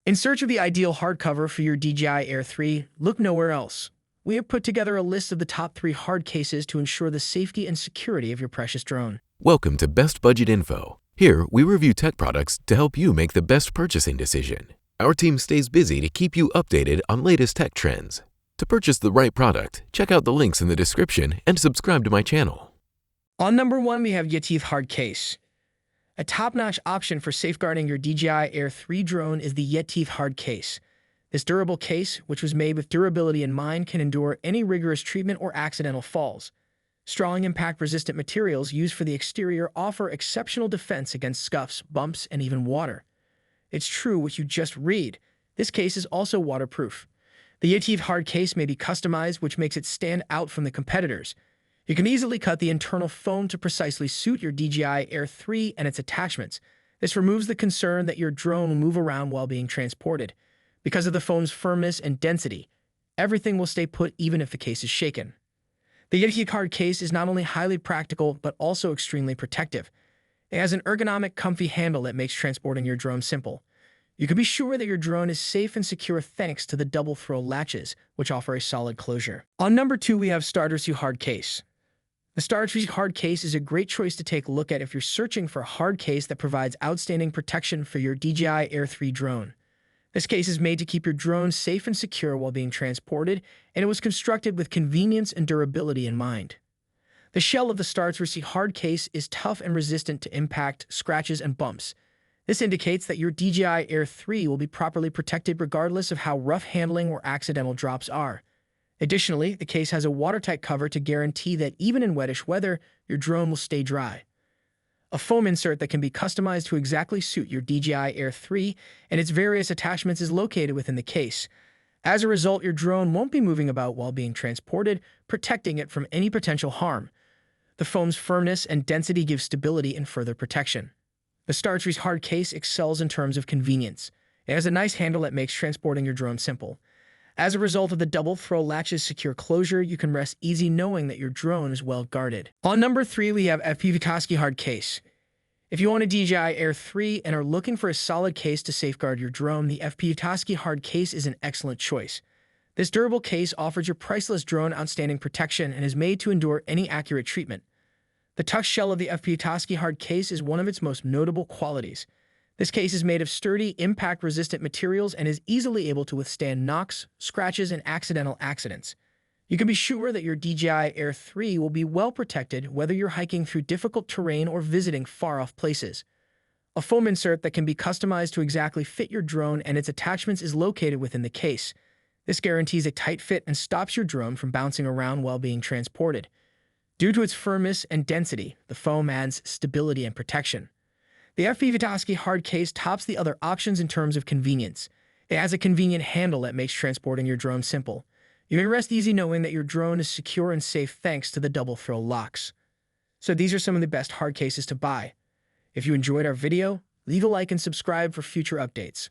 In search of the ideal hardcover for your DJI Air 3, look nowhere else. We have put together a list of the top 3 hard cases to ensure the safety and security of your precious drone. Welcome to Best Budget Info. Here, we review tech products to help you make the best purchasing decision. Our team stays busy to keep you updated on latest tech trends. To purchase the right product, check out the links in the description and subscribe to my channel. On number 1, we have Yeteeth hard case. A top-notch option for safeguarding your DJI Air 3 drone is the Yeteeth hard case. This durable case, which was made with durability in mind, can endure any rigorous treatment or accidental falls. Strong impact-resistant materials used for the exterior offer exceptional defense against scuffs, bumps, and even water. It's true what you just read. This case is also waterproof. The Yeteeth hard case may be customized, which makes it stand out from the competitors. You can easily cut the internal foam to precisely suit your DJI Air 3 and its attachments. This removes the concern that your drone will move around while being transported. Because of the foam's firmness and density, everything will stay put even if the case is shaken. The Yeteeth hard case is not only highly practical, but also extremely protective. It has an ergonomic, comfy handle that makes transporting your drone simple. You can be sure that your drone is safe and secure thanks to the double throw latches, which offer a solid closure. On number 2, we have StartRC hard case. The StartRC hard case is a great choice to take a look at if you're searching for a hard case that provides outstanding protection for your DJI Air 3 drone. This case is made to keep your drone safe and secure while being transported, and it was constructed with convenience and durability in mind. The shell of the StartRC hard case is tough and resistant to impact, scratches, and bumps. This indicates that your DJI Air 3 will be properly protected regardless of how rough handling or accidental drops are. Additionally, the case has a watertight cover to guarantee that even in wettish weather, your drone will stay dry. A foam insert that can be customized to exactly suit your DJI Air 3 and its various attachments is located within the case. As a result, your drone won't be moving about while being transported, protecting it from any potential harm. The foam's firmness and density give stability and further protection. The StartRC hard case excels in terms of convenience. It has a nice handle that makes transporting your drone simple. As a result of the double throw latch's secure closure, you can rest easy knowing that your drone is well guarded. On number 3, we have FPVkosky hard case. If you own a DJI Air 3 and are looking for a solid case to safeguard your drone, the FPVtosky hard case is an excellent choice. This durable case offers your priceless drone outstanding protection and is made to endure any accurate treatment. The tuck shell of the FPVtosky hard case is one of its most notable qualities. This case is made of sturdy, impact-resistant materials and is easily able to withstand knocks, scratches, and accidental accidents. You can be sure that your DJI Air 3 will be well protected whether you're hiking through difficult terrain or visiting far-off places. A foam insert that can be customized to exactly fit your drone and its attachments is located within the case. This guarantees a tight fit and stops your drone from bouncing around while being transported. Due to its firmness and density, the foam adds stability and protection. The FPVtosky hard case tops the other options in terms of convenience. It has a convenient handle that makes transporting your drone simple. You can rest easy knowing that your drone is secure and safe thanks to the double throw locks. So these are some of the best hard cases to buy. If you enjoyed our video, leave a like and subscribe for future updates.